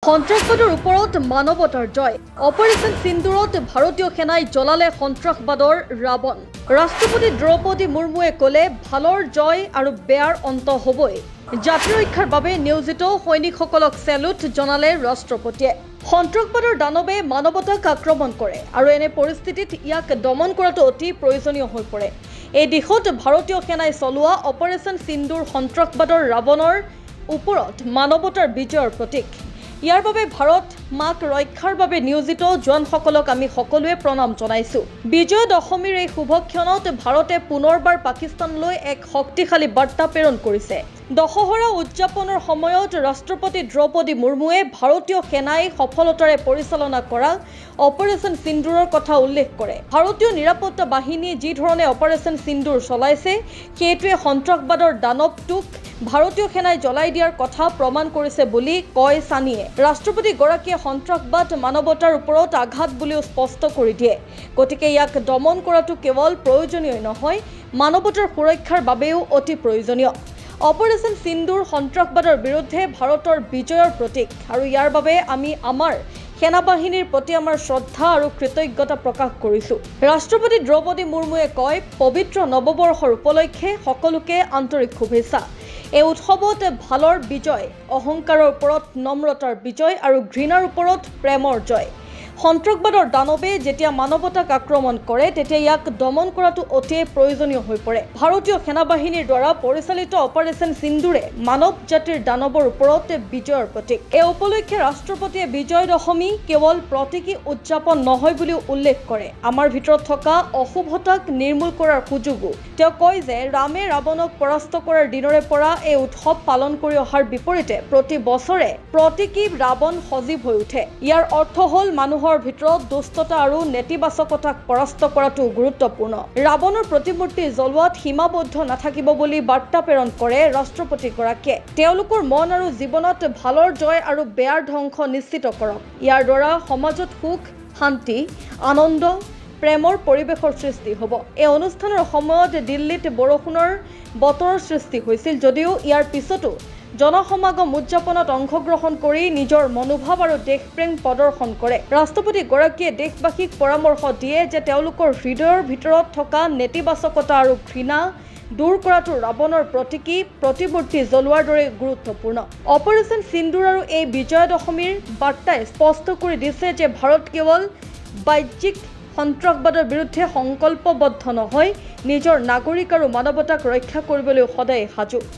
সন্ত্ৰাসবাদৰ ওপৰত মানৱতাৰ জয়। অপাৰেশ্যন সিন্দুৰত ভাৰতীয় সেনাই জ্বলালে সন্ত্ৰাসবাদৰ ৰাৱণ। ৰাষ্ট্ৰপতি দ্ৰৌপদী মুৰ্মুৱে ক'লে ভালৰ জয় আৰু বেয়াৰ অন্ত হ'বই। জাতি ৰক্ষাৰ বাবে নিয়োজিত সৈনিকসকলক চেলুট জনালে ৰাষ্ট্ৰপতিয়ে। সন্ত্ৰাসবাদৰ দানৱে মানৱতাক আক্ৰমণ কৰে আৰু এনে পৰিস্থিতিত ইয়াক দমন কৰাটো অতি প্ৰয়োজনীয় হৈ পৰে। এই দিশত ভাৰতীয় সেনাই চলোৱা অপাৰেশ্যন সিন্দুৰ সন্ত্ৰাসবাদৰ ৰাৱণৰ ওপৰত মানৱতাৰ বিজয়ৰ প্ৰতীক। ইয়াৰ বাবে ভাৰত মাক ৰক্ষাৰ বাবে নিয়োজিত জোৱানসকলক আমি সকলোৱে প্ৰণাম জনাইছো। বিজয় দশমীৰ এই শুভক্ষণত ভাৰতে পুনৰবাৰ পাকিস্তানলৈ এক শক্তিশালী বাৰ্তা প্ৰেৰণ কৰিছে। দশহৰা উদযাপনৰ সময়ত ৰাষ্ট্ৰপতি দ্ৰৌপদী মুৰ্মুৱে ভাৰতীয় সেনাই সফলতাৰে পৰিচালনা কৰা অপাৰেশ্যন সিন্দুৰৰ কথা উল্লেখ কৰে। ভাৰতীয় নিৰাপত্তা বাহিনীয়ে যি ধৰণে অপাৰেশ্যন সিন্দুৰ চলাইছে সেইটোৱে সন্ত্ৰাসবাদৰ দানৱটোক ভাৰতীয় সেনাই জ্বলাই দিয়াৰ কথা প্ৰমাণ কৰিছে বুলি কয় সানিয়ে। ৰাষ্ট্ৰপতিগৰাকীয়ে সন্ত্ৰাসবাদ মানৱতাৰ ওপৰত আঘাত বুলিও স্পষ্ট কৰি দিয়ে। গতিকে ইয়াক দমন কৰাটো কেৱল প্ৰয়োজনীয় নহয়, মানৱতাৰ সুৰক্ষাৰ বাবেও অতি প্ৰয়োজনীয়। অপাৰেশ্যন সিন্দুৰ সন্ত্ৰাসবাদৰ বিৰুদ্ধে ভাৰতৰ বিজয়ৰ প্ৰতীক আৰু ইয়াৰ বাবে আমি আমাৰ সেনাবাহিনীৰ প্ৰতি আমাৰ শ্ৰদ্ধা আৰু কৃতজ্ঞতা প্ৰকাশ কৰিছোঁ। ৰাষ্ট্ৰপতি দ্ৰৌপদী মুৰ্মুৱে কয়, পবিত্ৰ নৱবৰ্ষৰ উপলক্ষে সকলোকে আন্তৰিক শুভেচ্ছা। এই উৎসৱত ভালৰ বিজয়, অহংকাৰৰ ওপৰত নম্ৰতাৰ বিজয় আৰু ঘৃণাৰ ওপৰত প্ৰেমৰ জয়। সন্ত্ৰাসবাদৰ দানৱে যেতিয়া মানৱতাক আক্ৰমণ কৰে তেতিয়া ইয়াক দমন কৰাটো অতি প্ৰয়োজনীয় হৈ পৰে। ভাৰতীয় সেনাবাহিনীৰ দ্বাৰা পৰিচালিত অপাৰেশ্যন সিন্দুৰে মানৱ জাতিৰ দানৱৰ ওপৰত বিজয়ৰ প্ৰতীক। এই উপলক্ষে ৰাষ্ট্ৰপতিয়ে বিজয় দশমী কেৱল প্ৰতীকী উদযাপন নহয় বুলিও উল্লেখ কৰে, আমাৰ ভিতৰত থকা অশুভতাক নিৰ্মূল কৰাৰ সুযোগো। তেওঁ কয় যে ৰামে ৰাৱণক পৰাস্ত কৰাৰ দিনৰে পৰা এই উৎসৱ পালন কৰি অহাৰ বিপৰীতে প্ৰতি বছৰে প্ৰতীকী ৰাৱণ সজীৱ হৈ উঠে। ইয়াৰ অৰ্থ হ'ল মানুহৰ ভিতৰত দুষ্টতা আৰু নেতিবাচকতাক পৰাস্ত কৰাটো গুৰুত্বপূৰ্ণ। ৰাৱণৰ প্ৰতিমূৰ্তি জ্বলোৱাত সীমাবদ্ধ নাথাকিব বুলি বাৰ্তা প্ৰেৰণ কৰে ৰাষ্ট্ৰপতিগৰাকীয়ে। তেওঁলোকৰ মন আৰু জীৱনত ভালৰ জয় আৰু বেয়াৰ ধ্বংস নিশ্চিত কৰক। ইয়াৰ দ্বাৰা সমাজত সুখ, শান্তি, আনন্দ, প্ৰেমৰ পৰিৱেশৰ সৃষ্টি হ'ব। এই অনুষ্ঠানৰ সময়ত দিল্লীত বৰষুণৰ বতৰৰ সৃষ্টি হৈছিল যদিও ইয়াৰ পিছতো জনসমাগম উদযাপনত অংশগ্ৰহণ কৰি নিজৰ মনোভাৱ আৰু দেশপ্ৰেম প্ৰদৰ্শন কৰে। ৰাষ্ট্ৰপতিগৰাকীয়ে দেশবাসীক পৰামৰ্শ দিয়ে যে তেওঁলোকৰ হৃদয়ৰ ভিতৰত থকা নেতিবাচকতা আৰু ঘৃণা দূৰ কৰাটো ৰাৱণৰ প্ৰতীকী প্ৰতিমূৰ্তি জ্বলোৱাৰ দৰে গুৰুত্বপূৰ্ণ। অপাৰেশ্যন সিন্দুৰ আৰু এই বিজয়া দশমীৰ বাৰ্তাই স্পষ্ট কৰি দিছে যে ভাৰত কেৱল বাহ্যিক সন্ত্ৰাসবাদৰ বিৰুদ্ধে সংকল্পবদ্ধ নহয়, নিজৰ নাগৰিক আৰু মানৱতাক ৰক্ষা কৰিবলৈ সদায় সাজু।